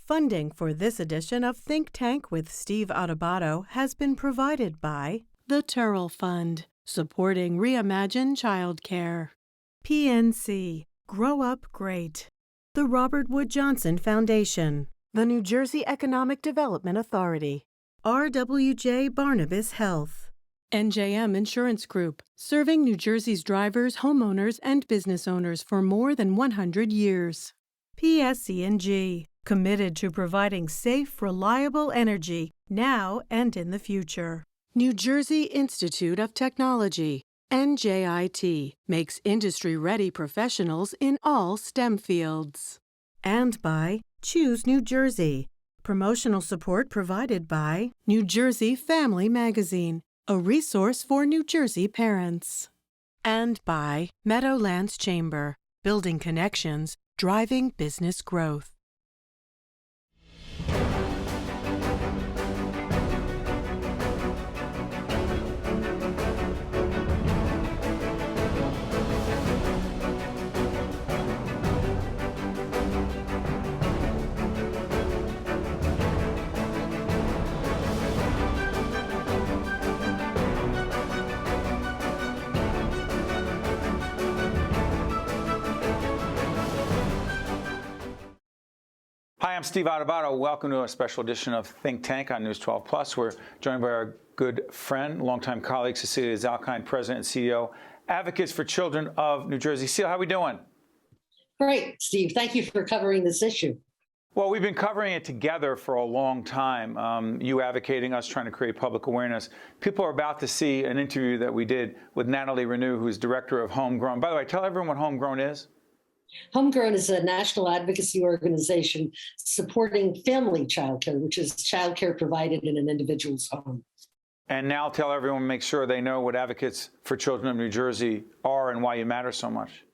Funding for this edition of Think Tank with Steve Adubato has been provided by the Turrell Fund, supporting Reimagine childcare. PNC, Grow Up Great. The Robert Wood Johnson Foundation. The New Jersey Economic Development Authority. RWJ Barnabas Health. NJM Insurance Group, serving New Jersey's drivers, homeowners, and business owners for more than 100 years. PSE&G, committed to providing safe, reliable energy now and in the future. New Jersey Institute of Technology, NJIT, makes industry-ready professionals in all STEM fields. And by Choose New Jersey. Promotional support provided by New Jersey Family Magazine, a resource for New Jersey parents. And by Meadowlands Chamber, building connections, driving business growth. Hi, I'm Steve Adubato. Welcome to a special edition of Think Tank on News 12 Plus. We're joined by our good friend, longtime colleague, Cecilia Zalkind, President and CEO, Advocates for Children of New Jersey. Cecilia, how are we doing? Great, Steve. Thank you for covering this issue. Well, we've been covering it together for a long time. You advocating, us trying to create public awareness. People are about to see an interview that we did with Natalie Renew, who's director of Homegrown. By the way, tell everyone what Homegrown is. Homegrown is a national advocacy organization supporting family childcare, which is childcare provided in an individual's home. And now tell everyone, make sure they know what Advocates for Children of New Jersey are and why you matter so much.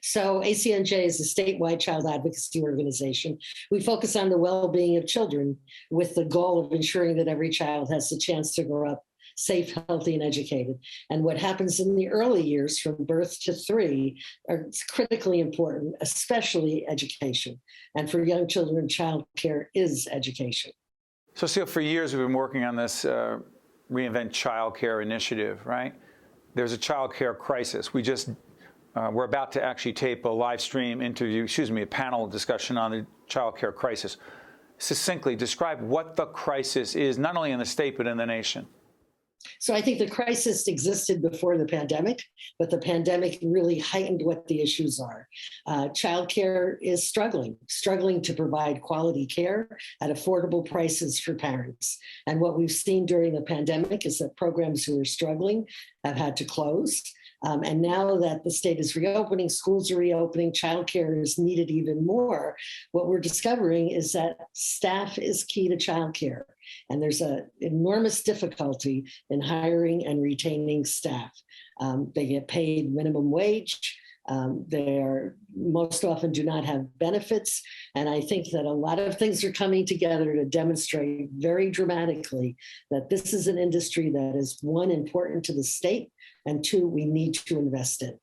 So ACNJ is a statewide child advocacy organization. We focus on the well-being of children with the goal of ensuring that every child has the chance to grow up safe, healthy, and educated. And what happens in the early years from birth to 3 are critically important, especially education. And for young children, childcare is education. So, Seal, for years we've been working on this Reinvent Childcare initiative, right? There's a childcare crisis. We're about to actually tape a live stream interview, a panel discussion on the childcare crisis. Succinctly describe what the crisis is, not only in the state, but in the nation. So I think the crisis existed before the pandemic, but the pandemic really heightened what the issues are. Childcare is struggling to provide quality care at affordable prices for parents. And what we've seen during the pandemic is that programs who are struggling have had to close. And now that the state is reopening, schools are reopening, childcare is needed even more. What we're discovering is that staff is key to childcare. And there's an enormous difficulty in hiring and retaining staff. They get paid minimum wage. They most often do not have benefits. And I think that a lot of things are coming together to demonstrate very dramatically that this is an industry that is, 1, important to the state, and 2, we need to invest in.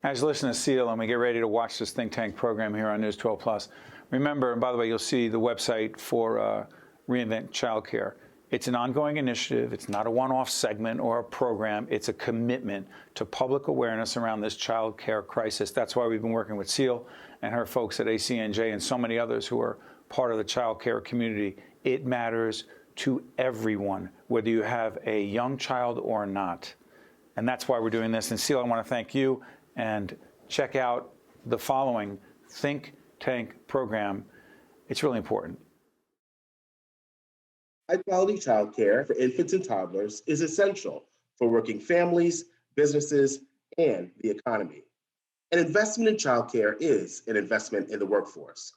As you listen to Seal and we get ready to watch this Think Tank program here on News 12 Plus, remember, and by the way, you'll see the website for Reinvent Childcare. It's an ongoing initiative. It's not a one-off segment or a program. It's a commitment to public awareness around this child care crisis. That's why we've been working with Seal and her folks at ACNJ and so many others who are part of the child care community. It matters to everyone, whether you have a young child or not. And that's why we're doing this. And Seal, I want to thank you, and check out the following Think Tank program. It's really important. High-quality childcare for infants and toddlers is essential for working families, businesses, and the economy. An investment in childcare is an investment in the workforce.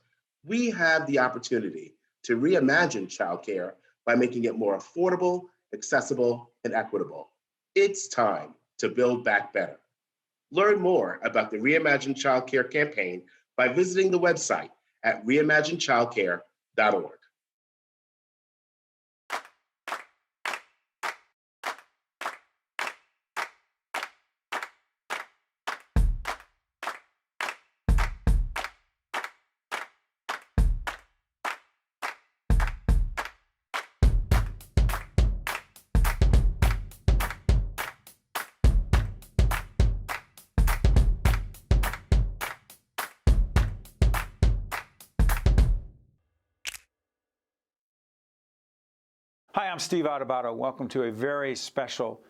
We have the opportunity to reimagine childcare by making it more affordable, accessible, and equitable. It's time to build back better. Learn more about the Reimagine Childcare campaign by visiting the website at reimaginechildcare.org. Hi, I'm Steve Adubato. Welcome to a very special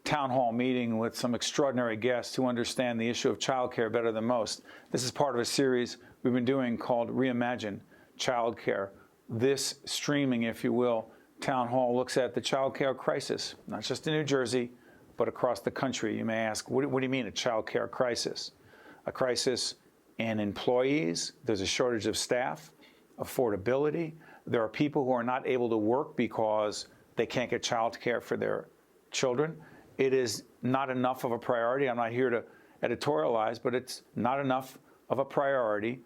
town hall meeting with some extraordinary guests who understand the issue of childcare better than most. This is part of a series we've been doing called Reimagine Childcare. This streaming, if you will, town hall looks at the childcare crisis, not just in New Jersey, but across the country. You may ask, what do you mean a childcare crisis? A crisis in employees. There's a shortage of staff, affordability. There are people who are not able to work because they can't get childcare for their children. It is not enough of a priority. I'm not here to editorialize, but it's not enough of a priority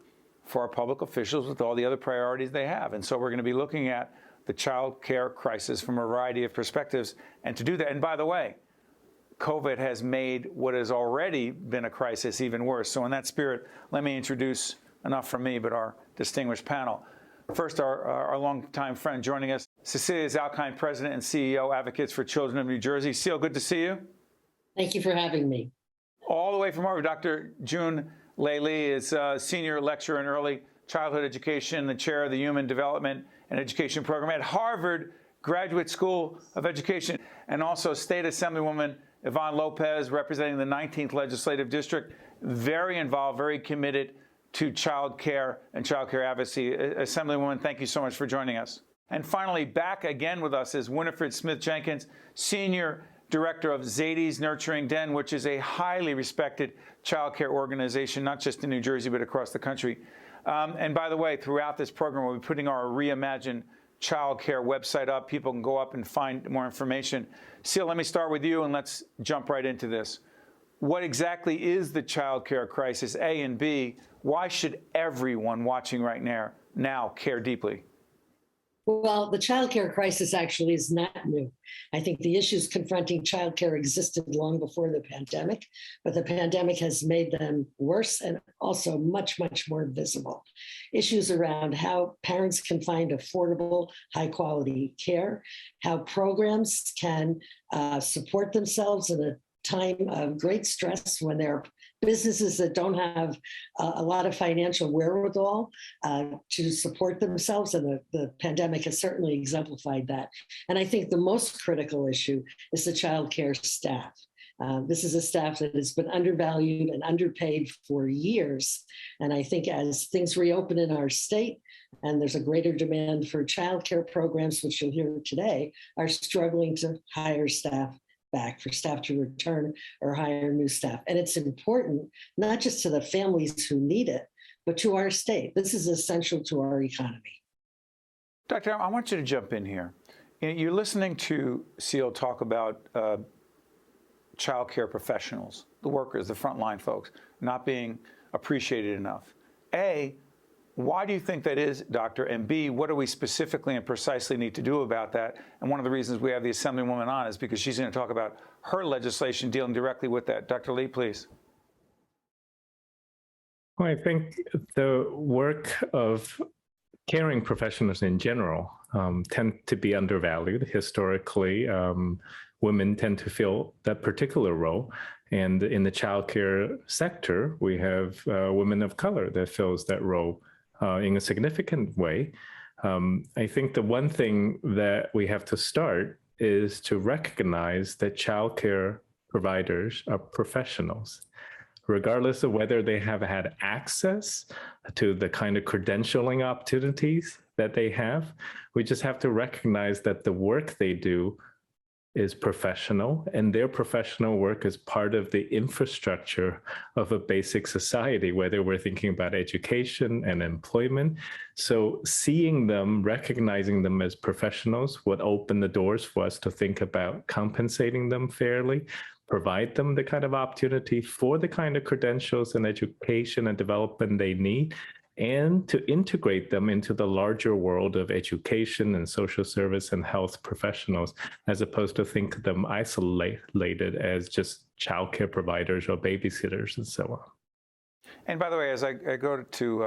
for our public officials with all the other priorities they have. And so we're going to be looking at the child care crisis from a variety of perspectives. And to do that, and by the way, COVID has made what has already been a crisis even worse. So in that spirit, let me introduce, enough from me, but our distinguished panel. First, our longtime friend joining us, Cecilia Zalkind, President and CEO, Advocates for Children of New Jersey. Seal, good to see you. Thank you for having me. All the way from Harvard, Dr. June Lee is Senior Lecturer in Early Childhood Education, the Chair of the Human Development and Education Program at Harvard Graduate School of Education, and also State Assemblywoman Yvonne Lopez, representing the 19th Legislative District, very involved, very committed to child care and child care advocacy. Assemblywoman, thank you so much for joining us. And finally, back again with us is Winifred Smith-Jenkins, Senior Director of Zadie's Nurturing Den, which is a highly respected child care organization, not just in New Jersey, but across the country. And by the way, throughout this program, we'll be putting our Reimagine Child Care website up. People can go up and find more information. Seal, let me start with you, and let's jump right into this. What exactly is the child care crisis, A, and B? Why should everyone watching right now care deeply? Well, the child care crisis actually is not new. I think the issues confronting child care existed long before the pandemic, but the pandemic has made them worse and also much, much more visible. Issues around how parents can find affordable, high-quality care, how programs can support themselves in a time of great stress when there are businesses that don't have a lot of financial wherewithal to support themselves, and the pandemic has certainly exemplified that. And I think the most critical issue is the child care staff. This is a staff that has been undervalued and underpaid for years. And I think as things reopen in our state, and there's a greater demand for child care programs, which you'll hear today, are struggling to hire staff back, for staff to return or hire new staff. And it's important, not just to the families who need it, but to our state. This is essential to our economy. Doctor, I want you to jump in here. You're listening to Seal talk about child care professionals, the workers, the frontline folks, not being appreciated enough. A, why do you think that is, Doctor? And B, what do we specifically and precisely need to do about that? And one of the reasons we have the Assemblywoman on is because she's going to talk about her legislation dealing directly with that. Dr. Lee, please. Well, I think the work of caring professionals in general tend to be undervalued. Historically, women tend to fill that particular role. And in the childcare sector, we have women of color that fills that role in a significant way. I think the one thing that we have to start is to recognize that childcare providers are professionals, regardless of whether they have had access to the kind of credentialing opportunities that they have. We just have to recognize that the work they do is professional, and their professional work is part of the infrastructure of a basic society, whether we're thinking about education and employment. So seeing them, recognizing them as professionals would open the doors for us to think about compensating them fairly, provide them the kind of opportunity for the kind of credentials and education and development they need, and to integrate them into the larger world of education and social service and health professionals, as opposed to think of them isolated as just childcare providers or babysitters and so on. And by the way, as I go to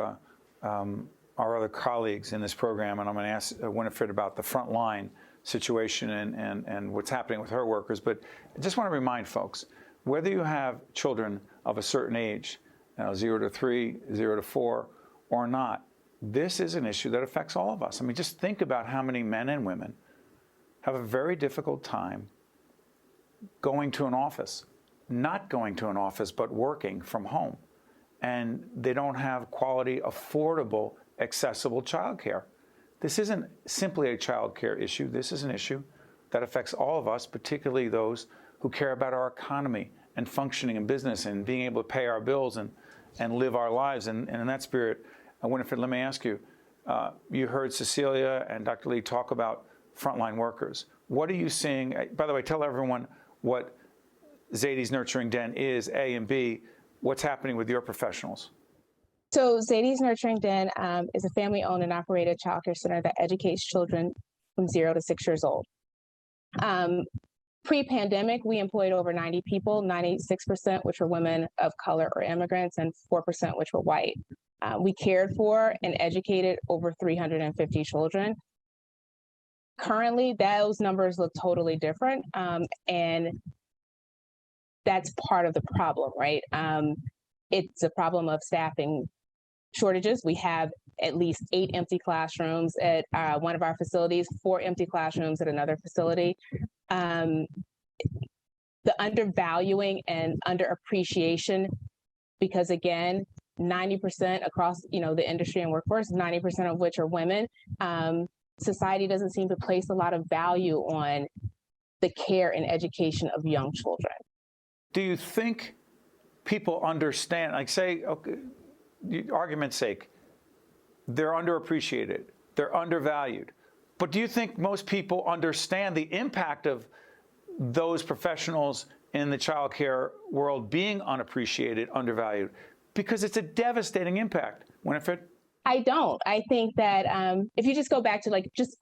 our other colleagues in this program, and I'm going to ask Winifred about the frontline situation and what's happening with her workers, but I just want to remind folks, whether you have children of a certain age, 0 to 3, 0 to 4, or not, this is an issue that affects all of us. I mean, just think about how many men and women have a very difficult time going to an office, not going to an office, but working from home. And they don't have quality, affordable, accessible childcare. This isn't simply a childcare issue. This is an issue that affects all of us, particularly those who care about our economy and functioning in business and being able to pay our bills and live our lives. And in that spirit, Winifred, let me ask you, you heard Cecilia and Dr. Lee talk about frontline workers. What are you seeing? By the way, tell everyone what Zadie's Nurturing Den is, A, and B, what's happening with your professionals. So Zadie's Nurturing Den is a family-owned and operated childcare center that educates children from 0 to 6 years old. Pre-pandemic, we employed over 90 people, 96% which were women of color or immigrants, and 4% which were white. We cared for and educated over 350 children. Currently, those numbers look totally different, and that's part of the problem, right? It's a problem of staffing shortages. We have at least 8 empty classrooms at one of our facilities, 4 empty classrooms at another facility. The undervaluing and underappreciation, because again, 90% across the industry and workforce, 90% of which are women, society doesn't seem to place a lot of value on the care and education of young children. Do you think people understand, like say, okay, argument's sake, they're underappreciated, they're undervalued, but do you think most people understand the impact of those professionals in the childcare world being unappreciated, undervalued? Because it's a devastating impact. Winifred? I don't. I think that if you just go back to just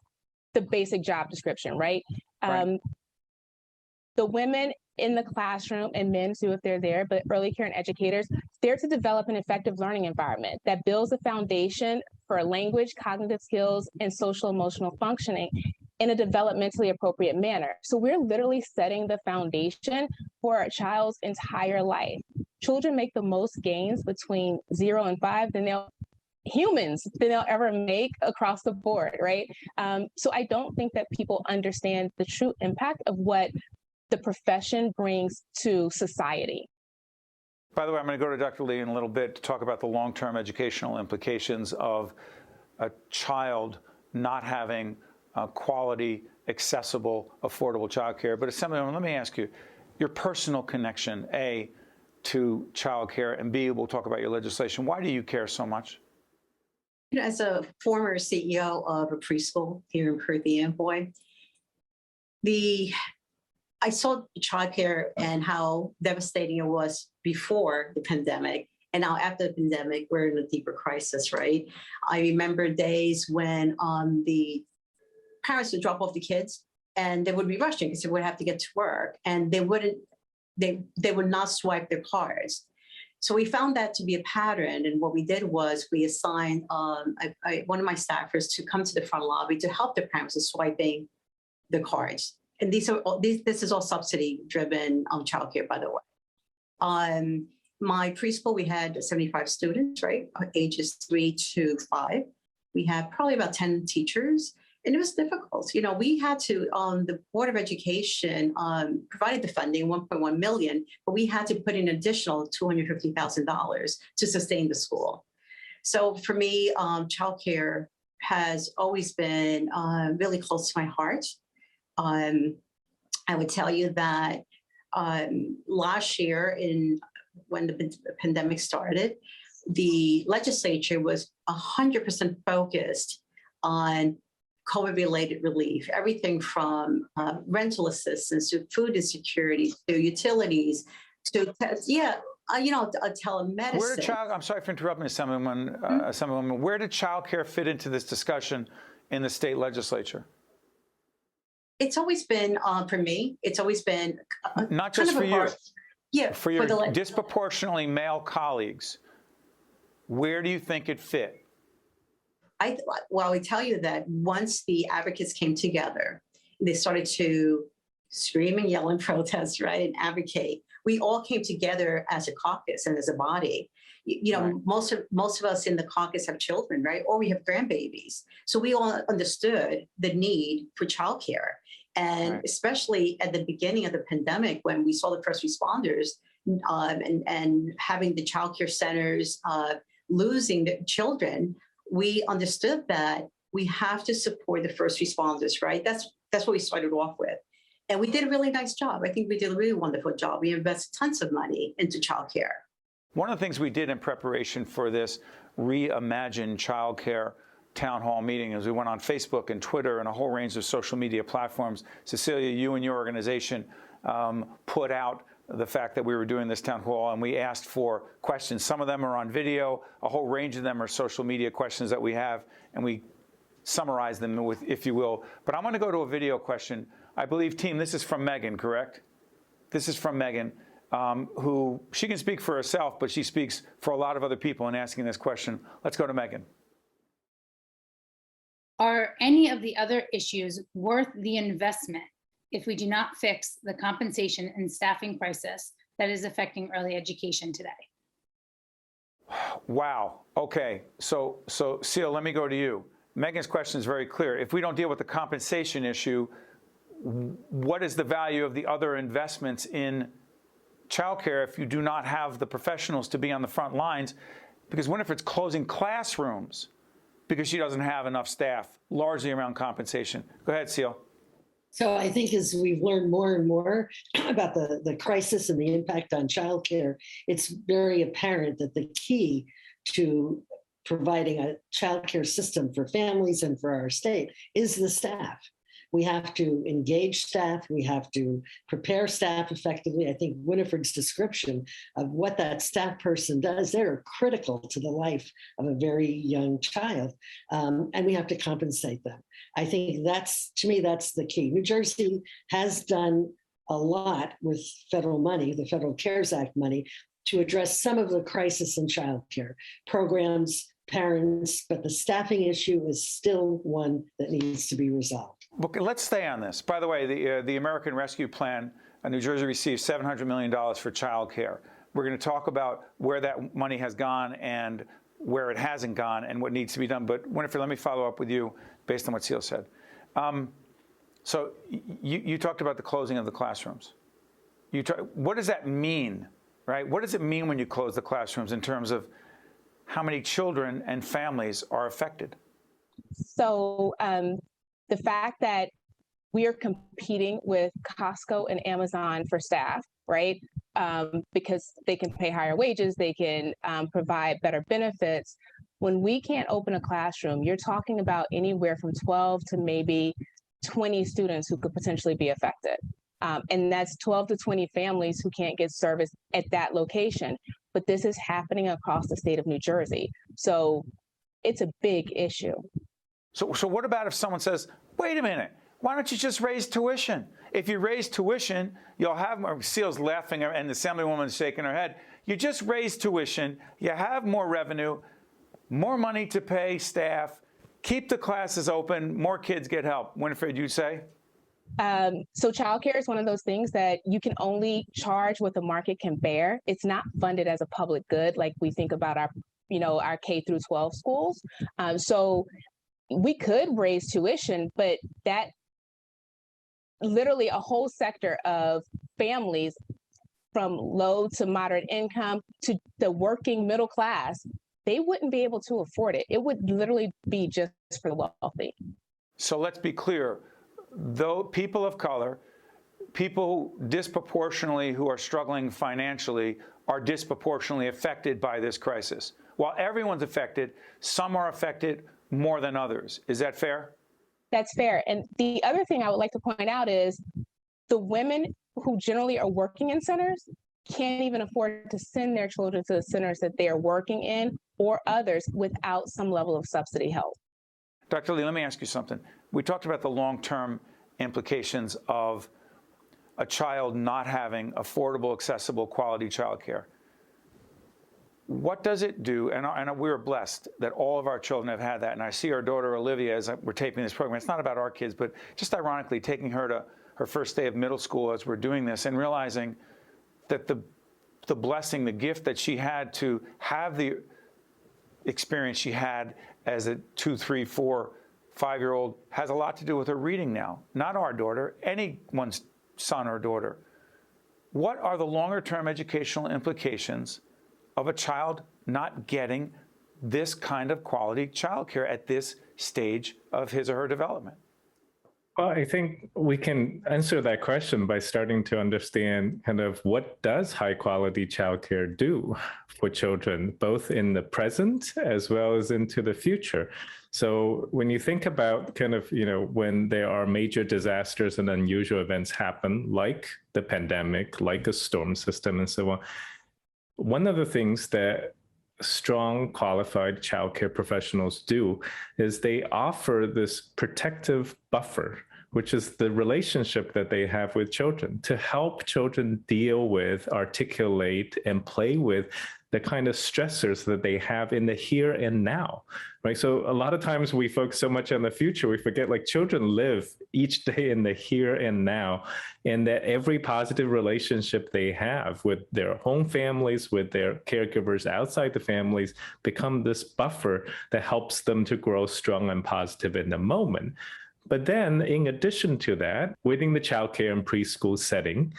the basic job description, right? Right. The women in the classroom, and men too if they're there, but early care and educators, they're to develop an effective learning environment that builds a foundation for language, cognitive skills, and social emotional functioning in a developmentally appropriate manner. So we're literally setting the foundation for a child's entire life. Children make the most gains between 0 and 5 than they'll ever make across the board, right? So I don't think that people understand the true impact of what the profession brings to society. By the way, I'm going to go to Dr. Lee in a little bit to talk about the long-term educational implications of a child not having quality, accessible, affordable childcare. But Assemblywoman, let me ask you, your personal connection, A, to childcare, and B, we'll talk about your legislation. Why do you care so much? As a former CEO of a preschool here in Perth Amboy, I saw childcare and how devastating it was before the pandemic. And now after the pandemic, we're in a deeper crisis, right? I remember days when the parents would drop off the kids and they would be rushing because they would have to get to work, and they would not swipe their cards. So we found that to be a pattern. And what we did was we assigned one of my staffers to come to the front lobby to help the parents with swiping the cards. And this is all subsidy-driven childcare, by the way. My preschool, we had 75 students, right, ages 3 to 5. We had probably about 10 teachers, and it was difficult. We had to, the Board of Education provided the funding, $1.1 million, but we had to put in an additional $250,000 to sustain the school. So for me, childcare has always been really close to my heart. I would tell you that last year, when the pandemic started, the legislature was 100% focused on COVID-related relief, everything from rental assistance to food insecurity to utilities to telemedicine. I'm sorry for interrupting, Assemblywoman. Where did childcare fit into this discussion in the state legislature? It's always been, for me, it's always been not just for you. Yeah, for your disproportionately male colleagues. Where do you think it fit? I tell you that once the advocates came together, they started to scream and yell and protest, right, and advocate. We all came together as a caucus and as a body. Right. Most of us in the caucus have children, right, or we have grandbabies. So we all understood the need for childcare. And Right. especially at the beginning of the pandemic, when we saw the first responders and having the childcare centers losing the children, we understood that we have to support the first responders, right? That's what we started off with. And we did a really nice job. I think we did a really wonderful job. We invested tons of money into childcare. One of the things we did in preparation for this Reimagine childcare town hall meeting is we went on Facebook and Twitter and a whole range of social media platforms. Cecilia, you and your organization put out the fact that we were doing this town hall, and we asked for questions. Some of them are on video. A whole range of them are social media questions that we have, and we summarize them with, if you will. But I want to go to a video question. I believe, team, this is from Megan, correct? This is from Megan, who, she can speak for herself, but she speaks for a lot of other people in asking this question. Let's go to Megan. Are any of the other issues worth the investment if we do not fix the compensation and staffing crisis that is affecting early education today? Wow. Okay. So Seal, let me go to you. Megan's question is very clear. If we don't deal with the compensation issue, what is the value of the other investments in childcare if you do not have the professionals to be on the front lines? Because Winifred's closing classrooms because she doesn't have enough staff, largely around compensation. Go ahead, Seal. So I think as we've learned more and more about the crisis and the impact on childcare, it's very apparent that the key to providing a childcare system for families and for our state is the staff. We have to engage staff. We have to prepare staff effectively. I think Winifred's description of what that staff person does, they're critical to the life of a very young child, and we have to compensate them. I think to me, that's the key. New Jersey has done a lot with federal money, the Federal CARES Act money, to address some of the crisis in childcare programs, parents, but the staffing issue is still one that needs to be resolved. Okay, let's stay on this. By the way, the American Rescue Plan, New Jersey received $700 million for childcare. We're going to talk about where that money has gone and where it hasn't gone and what needs to be done. But Winifred, let me follow up with you based on what Seal said. So you talked about the closing of the classrooms. What does that mean, right? What does it mean when you close the classrooms in terms of how many children and families are affected? So the fact that we are competing with Costco and Amazon for staff, right? Because they can pay higher wages, they can provide better benefits. When we can't open a classroom, you're talking about anywhere from 12 to maybe 20 students who could potentially be affected. And that's 12 to 20 families who can't get service at that location. But this is happening across the state of New Jersey. So it's a big issue. So what about if someone says, wait a minute, why don't you just raise tuition? If you raise tuition, you'll have more. Seal's laughing and the Assemblywoman's shaking her head. You just raise tuition, you have more revenue, more money to pay staff, keep the classes open, more kids get help. Winifred, you'd say? So childcare is one of those things that you can only charge what the market can bear. It's not funded as a public good like we think about our K through 12 schools. So we could raise tuition, but that literally a whole sector of families from low to moderate income to the working middle class, they wouldn't be able to afford it. It would literally be just for the wealthy. So let's be clear. Though people of color, people disproportionately who are struggling financially are disproportionately affected by this crisis. While everyone's affected, some are affected more than others. Is that fair? That's fair. And the other thing I would like to point out is the women who generally are working in centers can't even afford to send their children to the centers that they are working in or others without some level of subsidy help. Dr. Lee, let me ask you something. We talked about the long-term implications of a child not having affordable, accessible, quality childcare. What does it do? And we're blessed that all of our children have had that. And I see our daughter, Olivia, as we're taping this program. It's not about our kids, but just ironically, taking her to her first day of middle school as we're doing this and realizing that the blessing, the gift that she had to have the experience she had as a 2, 3, 4 5-year-old has a lot to do with her reading now. Not our daughter, anyone's son or daughter. What are the longer-term educational implications of a child not getting this kind of quality childcare at this stage of his or her development? Well, I think we can answer that question by starting to understand kind of what does high quality childcare do for children, both in the present as well as into the future. So when you think about kind of, when there are major disasters and unusual events happen, like the pandemic, like a storm system and so on, one of the things that strong, qualified childcare professionals do is they offer this protective buffer, which is the relationship that they have with children to help children deal with, articulate, and play with the kind of stressors that they have in the here and now, right? So a lot of times we focus so much on the future, we forget like children live each day in the here and now, and that every positive relationship they have with their home families, with their caregivers outside the families, become this buffer that helps them to grow strong and positive in the moment. But then, in addition to that, within the childcare and preschool setting,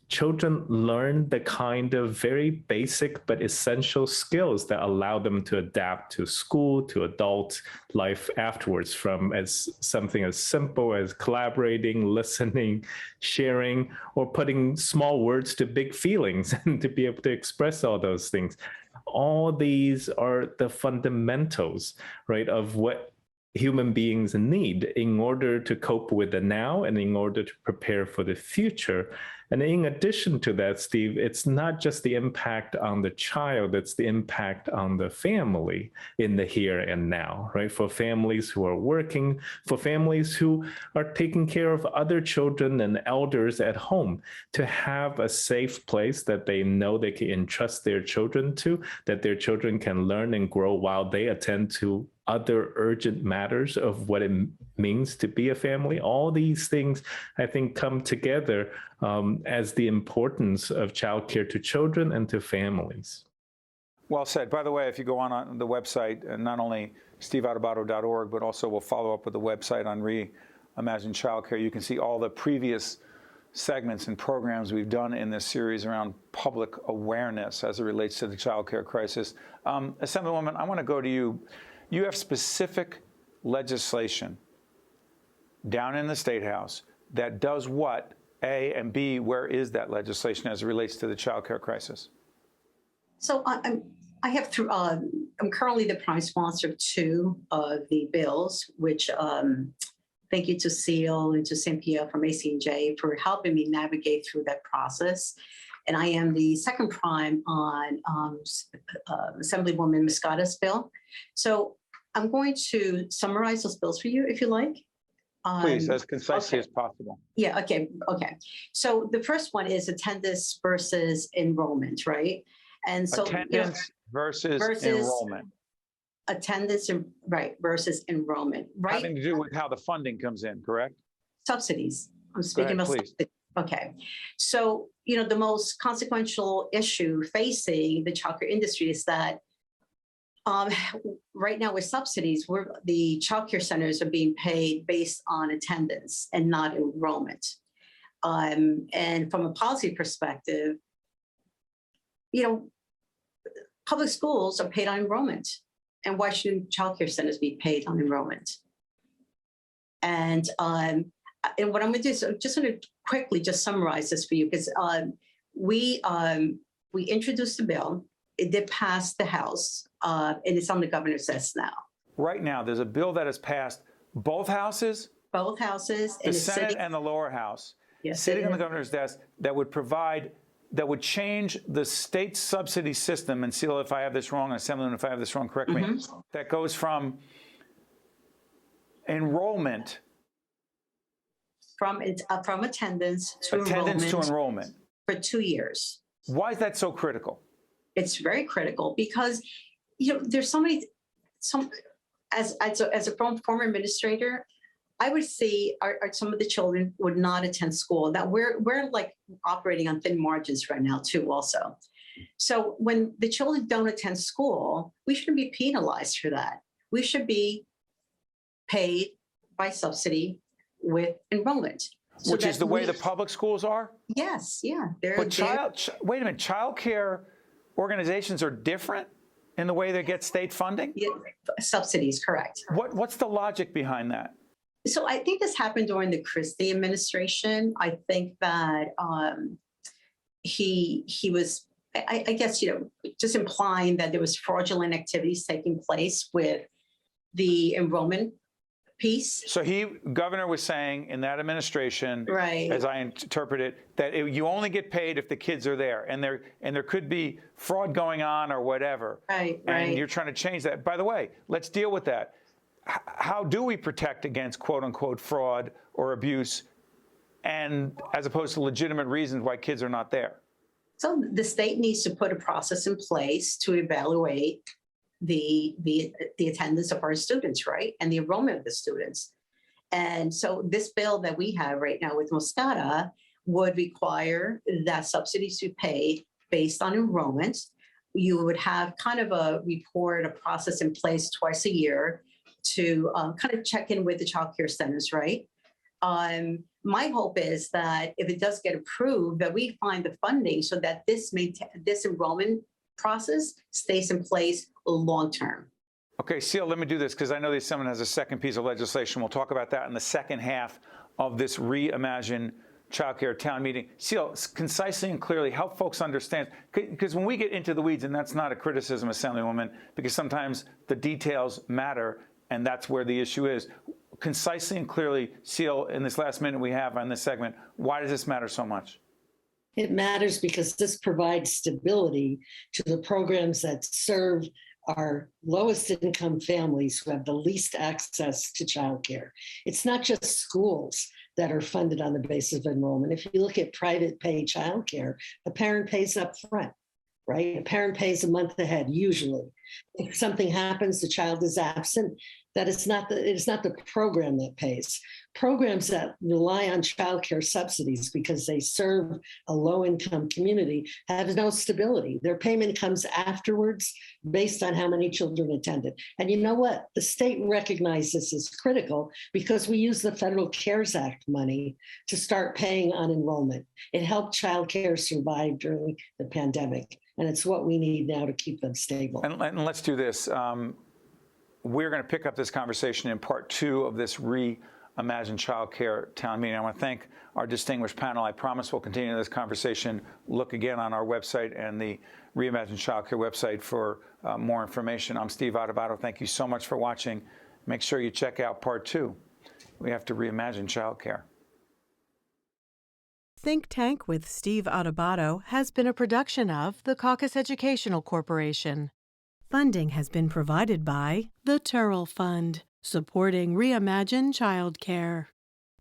children learn the kind of very basic but essential skills that allow them to adapt to school, to adult life afterwards, from something as simple as collaborating, listening, sharing, or putting small words to big feelings and to be able to express all those things. All these are the fundamentals, right, of what human beings need in order to cope with the now and in order to prepare for the future. And in addition to that, Steve, it's not just the impact on the child, it's the impact on the family in the here and now, right? For families who are working, for families who are taking care of other children and elders at home, to have a safe place that they know they can entrust their children to, that their children can learn and grow while they attend to other urgent matters of what it means to be a family. All these things, I think, come together as the importance of childcare to children and to families. Well said. By the way, if you go on the website, and not only steveadubato.org, but also we'll follow up with the website on Reimagine Childcare, you can see all the previous segments and programs we've done in this series around public awareness as it relates to the childcare crisis. Assemblywoman, I want to go to you. You have specific legislation down in the State House that does what, A, and B, where is that legislation as it relates to the child care crisis? So I'm currently the prime sponsor of two of the bills, which thank you to Seal and to Cynthia from ACNJ for helping me navigate through that process. And I am the second prime on Assemblywoman Moscata's bill. So I'm going to summarize those bills for you, if you like. Please, as concisely as possible. Yeah, okay. So the first one is attendance versus enrollment, right? And so attendance versus enrollment. Attendance, versus enrollment, right? Having to do with how the funding comes in, correct? Subsidies. I'm speaking about subsidies. Okay. So, the most consequential issue facing the childcare industry is that right now with subsidies, the childcare centers are being paid based on attendance and not enrollment. And from a policy perspective, public schools are paid on enrollment. And why shouldn't childcare centers be paid on enrollment? And what I'm going to do is I'm just going to quickly just summarize this for you, because we introduced the bill. It did pass the House, and it's on the governor's desk now. Right now, there's a bill that has passed both houses? Both houses. The Senate and the lower house. Yes, sitting on the governor's desk that would change the state subsidy system, and Seal, if I have this wrong, Assemblyman, if I have this wrong, correct me, that goes from enrollment. From attendance to enrollment. For 2 years. Why is that so critical? It's very critical because, there's as a former administrator, I would see some of the children would not attend school. That we're like operating on thin margins right now too also. So when the children don't attend school, we shouldn't be penalized for that. We should be paid by subsidy with enrollment. So Which is the way we- the public schools are? Yes, yeah. But wait a minute, childcare organizations are different in the way they get state funding? Yeah, subsidies, correct. What's the logic behind that? So I think this happened during the Christie administration. I think that he was, I guess, just implying that there was fraudulent activities taking place with the enrollment piece. So governor was saying in that administration, right, as I interpret it, that you only get paid if the kids are there, and there could be fraud going on or whatever. Right. And you're trying to change that. By the way, let's deal with that. How do we protect against quote unquote fraud or abuse, and as opposed to legitimate reasons why kids are not there? So the state needs to put a process in place to evaluate the attendance of our students, right? And the enrollment of the students. And so this bill that we have right now with NJSEDA would require that subsidies be paid based on enrollment. You would have kind of a report, a process in place twice a year to kind of check in with the child care centers, right? My hope is that if it does get approved, that we find the funding so that this enrollment process stays in place long term. Okay, Seal, let me do this because I know the Assembly has a second piece of legislation. We'll talk about that in the second half of this Reimagine Childcare Town Meeting. Seal, concisely and clearly help folks understand, because when we get into the weeds, and that's not a criticism, Assemblywoman, because sometimes the details matter, and that's where the issue is. Concisely and clearly, Seal, in this last minute we have on this segment, why does this matter so much? It matters because this provides stability to the programs that serve our lowest income families who have the least access to childcare. It's not just schools that are funded on the basis of enrollment. If you look at private pay childcare, a parent pays up front, right? A parent pays a month ahead, usually. If something happens, the child is absent, that it's not the program that pays. Programs that rely on childcare subsidies because they serve a low-income community have no stability. Their payment comes afterwards based on how many children attended. And you know what? The state recognized this as critical because we use the Federal CARES Act money to start paying on enrollment. It helped childcare survive during the pandemic, and it's what we need now to keep them stable. And let's do this. We're going to pick up this conversation in part 2 of this Reimagine Childcare Town Meeting. I want to thank our distinguished panel. I promise we'll continue this conversation. Look again on our website and the Reimagine Childcare website for more information. I'm Steve Adubato. Thank you so much for watching. Make sure you check out part 2. We have to reimagine childcare. Think Tank with Steve Adubato has been a production of the CAUCUS Educational Corporation. Funding has been provided by the Turrell Fund, supporting Reimagine Childcare.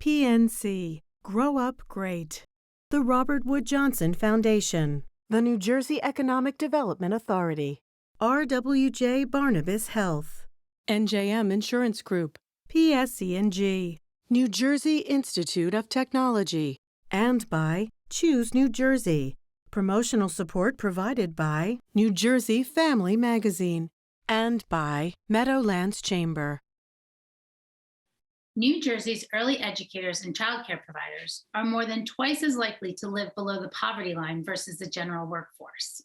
PNC, Grow Up Great. The Robert Wood Johnson Foundation. The New Jersey Economic Development Authority. RWJ Barnabas Health. NJM Insurance Group. PSE&G. New Jersey Institute of Technology. And by Choose New Jersey. Promotional support provided by New Jersey Family Magazine and by Meadowlands Chamber. New Jersey's early educators and childcare providers are more than twice as likely to live below the poverty line versus the general workforce.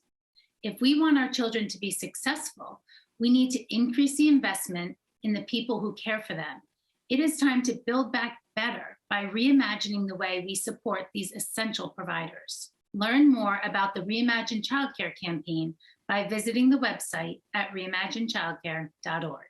If we want our children to be successful, we need to increase the investment in the people who care for them. It is time to build back better by reimagining the way we support these essential providers. Learn more about the Reimagine Childcare campaign by visiting the website at reimaginechildcare.org.